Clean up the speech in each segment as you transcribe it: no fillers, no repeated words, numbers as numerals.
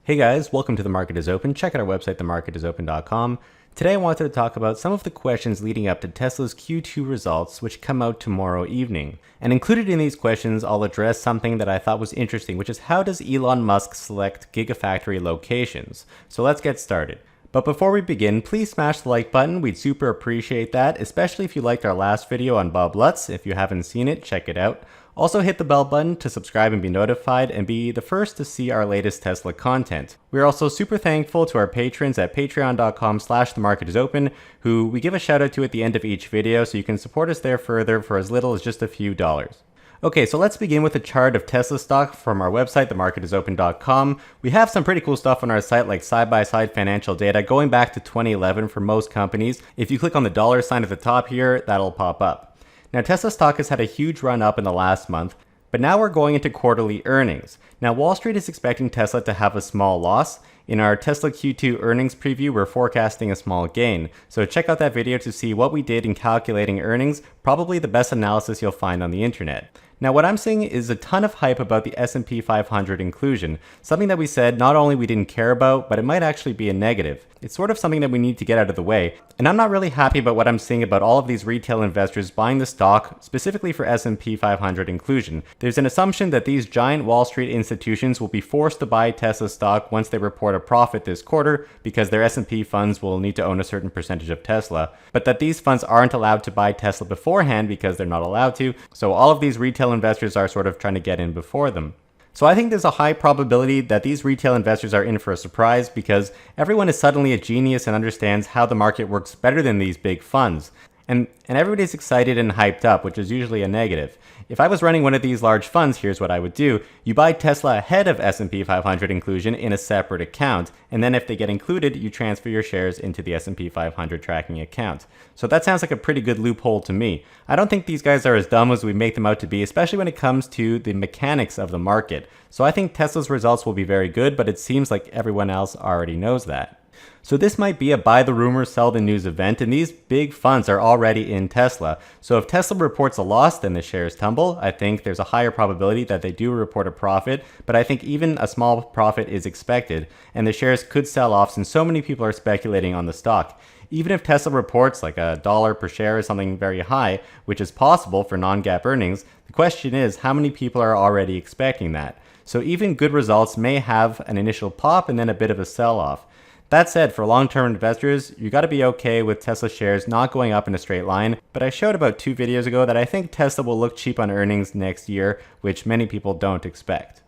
Hey guys, welcome to The Market is Open. Check out our website, themarketisopen.com. Today I wanted to talk about some of the questions leading up to Tesla's Q2 results, which come out tomorrow evening. And included in these questions, I'll address something that I thought was interesting, which is how does Elon Musk select Gigafactory locations? So let's get started. But before we begin, please smash the like button. We'd super appreciate that, especially if you liked our last video on Bob Lutz. If you haven't seen it, check it out. Also hit the bell button to subscribe and be notified and be the first to see our latest Tesla content. We're also super thankful to our patrons at patreon.com/themarketisopen, who we give a shout out to at the end of each video, so you can support us there further for as little as just a few dollars. Okay, so let's begin with a chart of Tesla stock from our website, themarketisopen.com. We have some pretty cool stuff on our site, like side-by-side financial data going back to 2011 for most companies. If you click on the dollar sign at the top here, that'll pop up. Now, Tesla stock has had a huge run up in the last month, but now we're going into quarterly earnings. Now, Wall Street is expecting Tesla to have a small loss. In our Tesla Q2 earnings preview, we're forecasting a small gain. So check out that video to see what we did in calculating earnings, probably the best analysis you'll find on the internet. Now, what I'm seeing is a ton of hype about the S&P 500 inclusion, something that we said not only we didn't care about, but it might actually be a negative. It's sort of something that we need to get out of the way, and I'm not really happy about what I'm seeing about all of these retail investors buying the stock, specifically for S&P 500 inclusion. There's an assumption that these giant Wall Street institutions will be forced to buy Tesla stock once they report a profit this quarter, because their S&P funds will need to own a certain percentage of Tesla, but that these funds aren't allowed to buy Tesla beforehand because they're not allowed to, so all of these retail investors are sort of trying to get in before them. So I think there's a high probability that these retail investors are in for a surprise because everyone is suddenly a genius and understands how the market works better than these big funds. And everybody's excited and hyped up, which is usually a negative. If I was running one of these large funds, here's what I would do. You buy Tesla ahead of S&P 500 inclusion in a separate account, and then if they get included, you transfer your shares into the S&P 500 tracking account. So that sounds like a pretty good loophole to me. I don't think these guys are as dumb as we make them out to be, especially when it comes to the mechanics of the market. So I think Tesla's results will be very good, but it seems like everyone else already knows that. So this might be a buy the rumor, sell the news event, and these big funds are already in Tesla. So if Tesla reports a loss, then the shares tumble. I think there's a higher probability that they do report a profit, but I think even a small profit is expected, and the shares could sell off since so many people are speculating on the stock. Even if Tesla reports like $1 per share or something very high, which is possible for non-GAAP earnings, the question is how many people are already expecting that? So even good results may have an initial pop and then a bit of a sell-off. That said, for long-term investors, you got to be okay with Tesla shares not going up in a straight line, but I showed about 2 videos ago that I think Tesla will look cheap on earnings next year, which many people don't expect.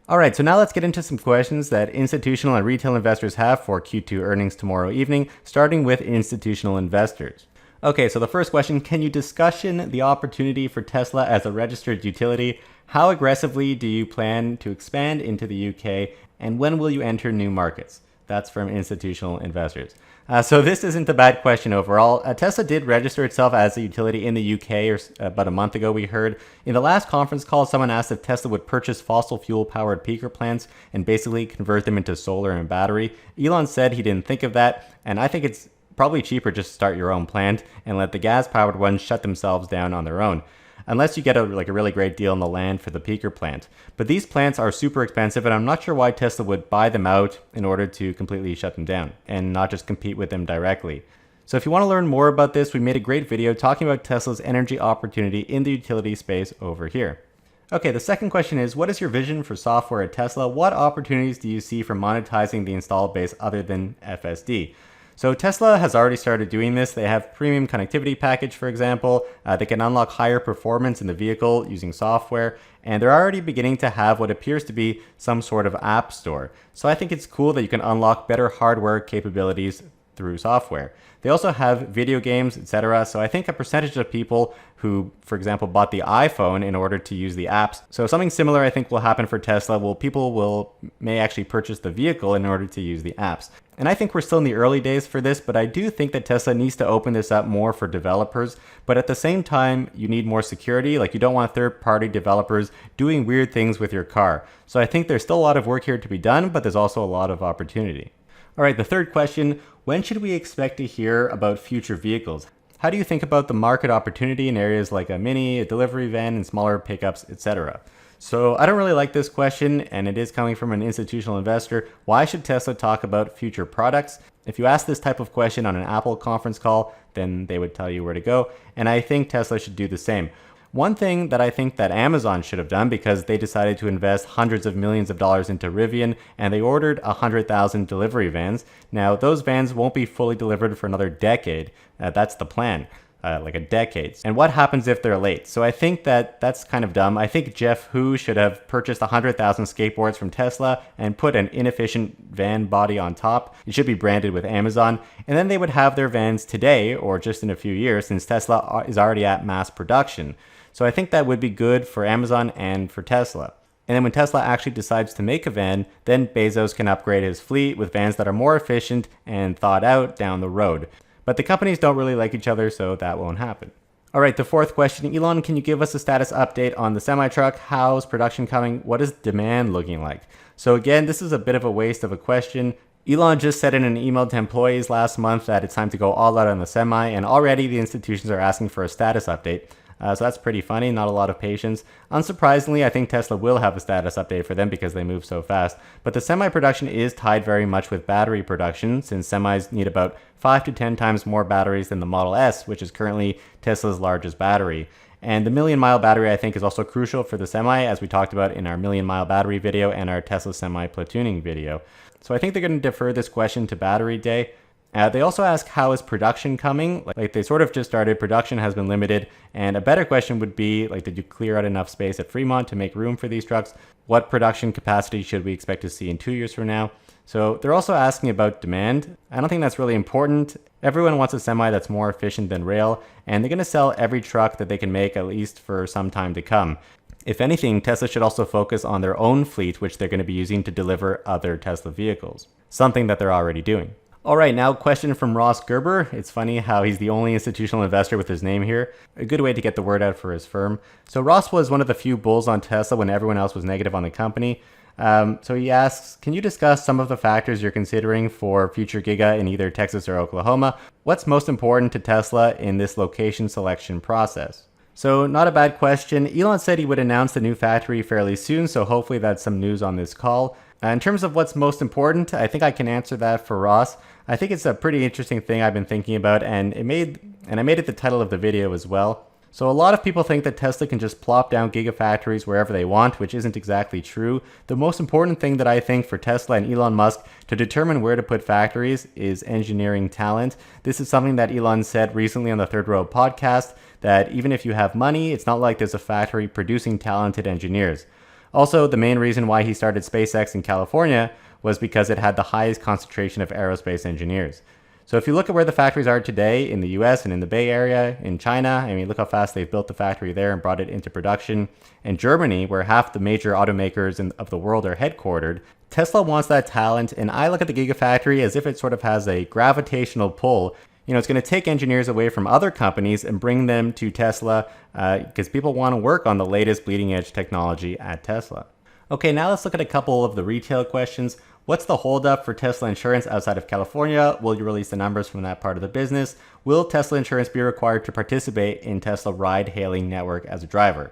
Alright, so now let's get into some questions that institutional and retail investors have for Q2 earnings tomorrow evening, starting with institutional investors. Okay, so the first question, can you discussion the opportunity for Tesla as a registered utility? How aggressively do you plan to expand into the UK, and when will you enter new markets? That's from institutional investors. So this isn't a bad question overall. Tesla did register itself as a utility in the UK about a month ago, we heard. In the last conference call, someone asked if Tesla would purchase fossil fuel powered peaker plants and basically convert them into solar and battery. Elon said he didn't think of that, and I think it's probably cheaper just to start your own plant and let the gas powered ones shut themselves down on their own. Unless you get a really great deal on the land for the peaker plant. But these plants are super expensive, and I'm not sure why Tesla would buy them out in order to completely shut them down and not just compete with them directly. So if you want to learn more about this, we made a great video talking about Tesla's energy opportunity in the utility space over here. Okay, the second question is, what is your vision for software at Tesla? What opportunities do you see for monetizing the installed base other than FSD? So Tesla has already started doing this. They have premium connectivity package, for example. They can unlock higher performance in the vehicle using software, and they're already beginning to have what appears to be some sort of app store. So I think it's cool that you can unlock better hardware capabilities through software. They also have video games, etc. So I think a percentage of people who, for example, bought the iPhone in order to use the apps. So something similar I think will happen for Tesla. Well, people may actually purchase the vehicle in order to use the apps. And I think we're still in the early days for this, but I do think that Tesla needs to open this up more for developers. But at the same time, you need more security. Like, you don't want third-party developers doing weird things with your car. So I think there's still a lot of work here to be done, but there's also a lot of opportunity. All right, the third question, when should we expect to hear about future vehicles? How do you think about the market opportunity in areas like a Mini, a delivery van, and smaller pickups, etc.? So I don't really like this question, and it is coming from an institutional investor. Why should Tesla talk about future products? If you ask this type of question on an Apple conference call, then they would tell you where to go, and I think Tesla should do the same. One thing that I think that Amazon should have done, because they decided to invest hundreds of millions of dollars into Rivian, and they ordered 100,000 delivery vans. Now, those vans won't be fully delivered for another decade. That's the plan. Like a decade. And what happens if they're late? So I think that that's kind of dumb. I think Jeff Hu should have purchased 100,000 skateboards from Tesla and put an inefficient van body on top. It should be branded with Amazon. And then they would have their vans today or just in a few years, since Tesla is already at mass production. So I think that would be good for Amazon and for Tesla. And then when Tesla actually decides to make a van, then Bezos can upgrade his fleet with vans that are more efficient and thought out down the road. But the companies don't really like each other, so that won't happen. All right, the fourth question. Elon, can you give us a status update on the semi-truck? How's production coming? What is demand looking like? So again, this is a bit of a waste of a question. Elon just said in an email to employees last month that it's time to go all out on the semi, and already the institutions are asking for a status update. So that's pretty funny, not a lot of patience. Unsurprisingly, I think Tesla will have a status update for them because they move so fast. But the semi-production is tied very much with battery production, since semis need about 5 to 10 times more batteries than the Model S, which is currently Tesla's largest battery. And the million-mile battery, I think, is also crucial for the semi, as we talked about in our million-mile battery video and our Tesla semi platooning video. So I think they're going to defer this question to battery day. They also ask, how is production coming? Like they sort of just started, production has been limited, and a better question would be, like, did you clear out enough space at Fremont to make room for these trucks? What production capacity should we expect to see in 2 years from now? So they're also asking about demand. I don't think that's really important. Everyone wants a semi that's more efficient than rail, and they're going to sell every truck that they can make, at least for some time to come. If anything, Tesla should also focus on their own fleet, which they're going to be using to deliver other Tesla vehicles, something that they're already doing. All right, now question from Ross Gerber. It's funny how he's the only institutional investor with his name here. A good way to get the word out for his firm. So Ross was one of the few bulls on Tesla when everyone else was negative on the company. So he asks, can you discuss some of the factors you're considering for future Giga in either Texas or Oklahoma? What's most important to Tesla in this location selection process? So not a bad question. Elon said he would announce the new factory fairly soon, so hopefully that's some news on this call. In terms of what's most important, I think I can answer that for Ross. I think it's a pretty interesting thing I've been thinking about, and I made it the title of the video as well. So a lot of people think that Tesla can just plop down gigafactories wherever they want, which isn't exactly true. The most important thing that I think for Tesla and Elon Musk to determine where to put factories is engineering talent. This is something that Elon said recently on the Third Row podcast, that even if you have money, it's not like there's a factory producing talented engineers. Also, the main reason why he started SpaceX in California was because it had the highest concentration of aerospace engineers. So if you look at where the factories are today in the US and in the Bay Area, in China, I mean, look how fast they've built the factory there and brought it into production. In Germany, where half the major automakers of the world are headquartered, Tesla wants that talent, and I look at the Gigafactory as if it sort of has a gravitational pull. You know, it's going to take engineers away from other companies and bring them to Tesla because people want to work on the latest bleeding edge technology at Tesla. Okay, now let's look at a couple of the retail questions. What's the holdup for Tesla insurance outside of California? Will you release the numbers from that part of the business? Will Tesla insurance be required to participate in Tesla ride-hailing network as a driver?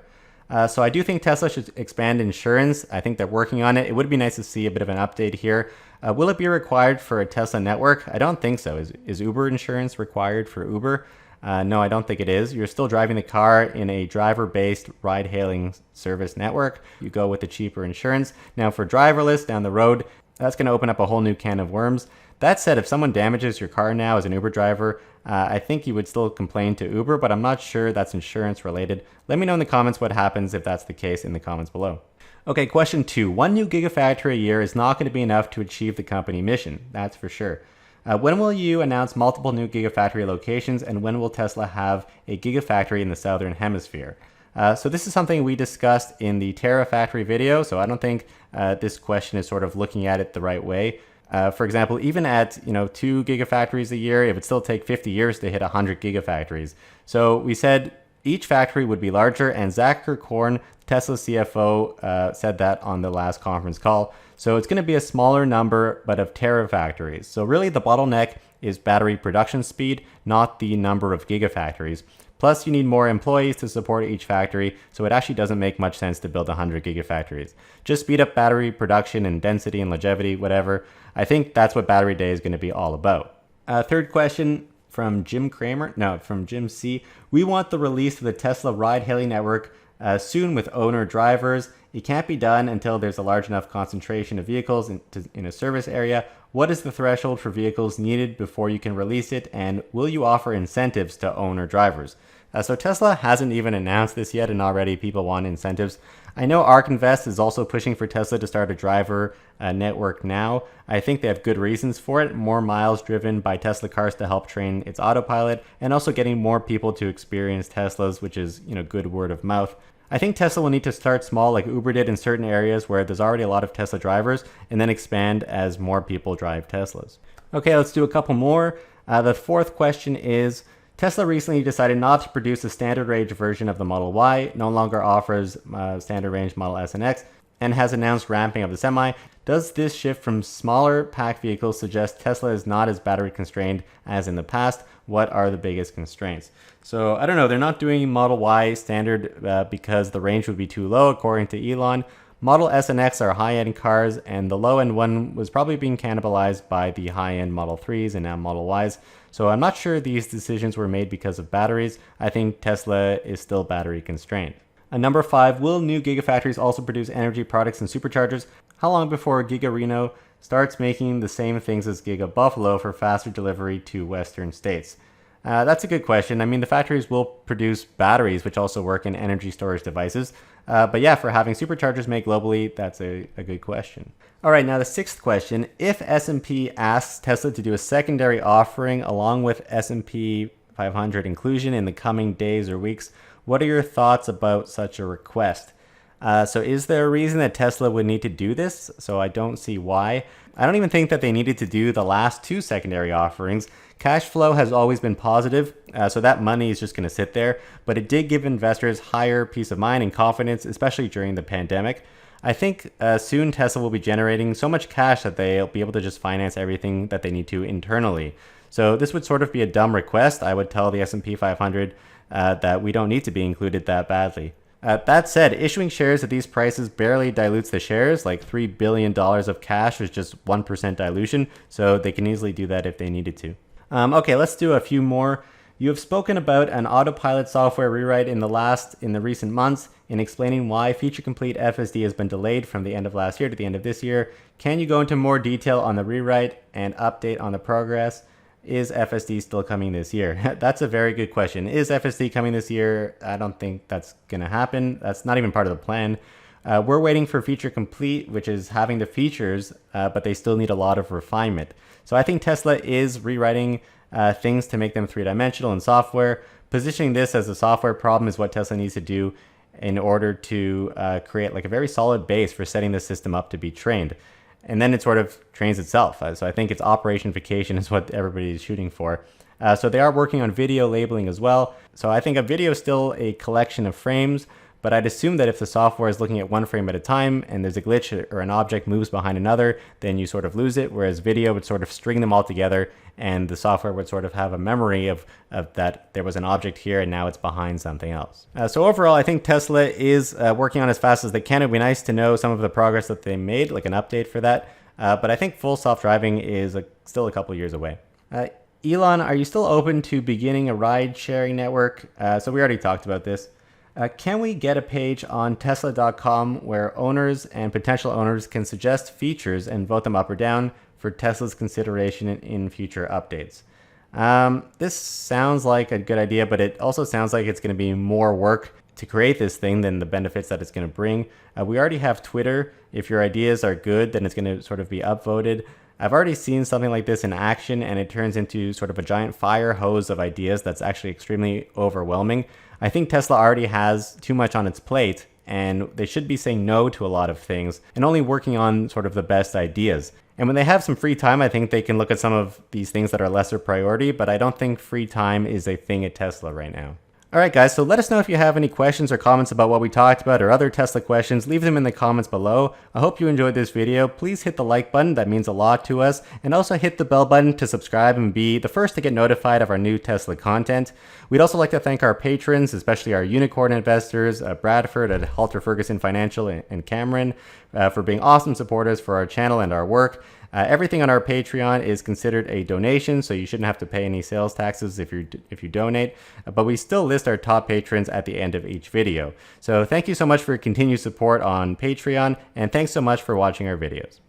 So I do think Tesla should expand insurance. I think they're working on it. It would be nice to see a bit of an update here. Will it be required for a Tesla network? I don't think so. Is Uber insurance required for Uber? No, I don't think it is. You're still driving the car in a driver-based ride-hailing service network. You go with the cheaper insurance. Now for driverless down the road, that's going to open up a whole new can of worms. That said, if someone damages your car now as an Uber driver, I think you would still complain to Uber, but I'm not sure that's insurance related. Let me know in the comments what happens if that's the case in the comments below. Okay, question 2. One new Gigafactory a year is not going to be enough to achieve the company mission. That's for sure. When will you announce multiple new Gigafactory locations, and when will Tesla have a Gigafactory in the Southern Hemisphere? So this is something we discussed in the Terafactory video, so I don't think this question is sort of looking at it the right way. For example, even at 2 Gigafactories a year, it would still take 50 years to hit 100 Gigafactories. So we said each factory would be larger, and Zach Kirkhorn, Tesla CFO, said that on the last conference call. So it's going to be a smaller number, but of Terafactories. So really the bottleneck is battery production speed, not the number of Gigafactories. Plus, you need more employees to support each factory, so it actually doesn't make much sense to build 100 gigafactories. Just speed up battery production and density and longevity, whatever. I think that's what Battery Day is going to be all about. Third question from Jim C. We want the release of the Tesla ride-hailing network soon with owner-drivers. It can't be done until there's a large enough concentration of vehicles in a service area. What is the threshold for vehicles needed before you can release it, and will you offer incentives to owner-drivers? So Tesla hasn't even announced this yet, and already people want incentives. I know ARK Invest is also pushing for Tesla to start a driver network now. I think they have good reasons for it. More miles driven by Tesla cars to help train its autopilot, and also getting more people to experience Teslas, which is, good word of mouth. I think Tesla will need to start small like Uber did in certain areas where there's already a lot of Tesla drivers, and then expand as more people drive Teslas. Okay, let's do a couple more. The fourth question is, Tesla recently decided not to produce a standard range version of the Model Y, no longer offers standard range Model S and X, and has announced ramping of the Semi. Does this shift from smaller pack vehicles suggest Tesla is not as battery constrained as in the past? What are the biggest constraints? So I don't know, they're not doing Model Y standard because the range would be too low, according to Elon. Model S and X are high-end cars, and the low-end one was probably being cannibalized by the high-end Model 3s and now Model Ys. So I'm not sure these decisions were made because of batteries. I think Tesla is still battery constrained. Number 5, will new Gigafactories also produce energy products and superchargers? How long before Giga Reno starts making the same things as Giga Buffalo for faster delivery to Western states? That's a good question. I mean, the factories will produce batteries, which also work in energy storage devices. But yeah, for having superchargers made globally, that's a good question. All right, now the sixth question. If S&P asks Tesla to do a secondary offering along with S&P 500 inclusion in the coming days or weeks, what are your thoughts about such a request? So is there a reason that Tesla would need to do this? So I don't see why. I don't even think that they needed to do the last two secondary offerings. Cash flow has always been positive, so that money is just going to sit there. But it did give investors higher peace of mind and confidence, especially during the pandemic. I think soon Tesla will be generating so much cash that they'll be able to just finance everything that they need to internally. So this would sort of be a dumb request. I would tell the S&P 500 that we don't need to be included that badly. That said, issuing shares at these prices barely dilutes the shares, like $3 billion of cash is just 1% dilution, so they can easily do that if they needed to. Okay, let's do a few more. You have spoken about an autopilot software rewrite in the recent months in explaining why feature complete FSD has been delayed from the end of last year to the end of this year. Can you go into more detail on the rewrite and update on the progress? Is FSD still coming this year? That's a very good question. Is FSD coming this year? I don't think that's going to happen. That's not even part of the plan. We're waiting for feature complete, which is having the features, but they still need a lot of refinement. So I think Tesla is rewriting things to make them three-dimensional in software. Positioning this as a software problem is what Tesla needs to do in order to create like a very solid base for setting the system up to be trained. And then it sort of trains itself. So I think its operationfication is what everybody is shooting for. So they are working on video labeling as well. So I think a video is still a collection of frames, but I'd assume that if the software is looking at one frame at a time and there's a glitch or an object moves behind another, then you sort of lose it, whereas video would sort of string them all together and the software would sort of have a memory of that there was an object here and now it's behind something else. So overall, I think Tesla is working on as fast as they can. It'd be nice to know some of the progress that they made, like an update for that. But I think full self-driving is still a couple years away. Elon, are you still open to beginning a ride-sharing network? So we already talked about this. Can we get a page on Tesla.com where owners and potential owners can suggest features and vote them up or down for Tesla's consideration in future updates? This sounds like a good idea, but it also sounds like it's going to be more work to create this thing than the benefits that it's going to bring. We already have Twitter. If your ideas are good, then it's going to sort of be upvoted. I've already seen something like this in action, and it turns into sort of a giant fire hose of ideas that's actually extremely overwhelming. I think Tesla already has too much on its plate, and they should be saying no to a lot of things and only working on sort of the best ideas. And when they have some free time, I think they can look at some of these things that are lesser priority, but I don't think free time is a thing at Tesla right now. Alright guys, so let us know if you have any questions or comments about what we talked about or other Tesla questions. Leave them in the comments below. I hope you enjoyed this video. Please hit the like button, that means a lot to us. And also hit the bell button to subscribe and be the first to get notified of our new Tesla content. We'd also like to thank our patrons, especially our unicorn investors, Bradford at Halter Ferguson Financial and Cameron, for being awesome supporters for our channel and our work. Everything on our Patreon is considered a donation, so you shouldn't have to pay any sales taxes if you donate, but we still list our top patrons at the end of each video. So thank you so much for your continued support on Patreon, and thanks so much for watching our videos.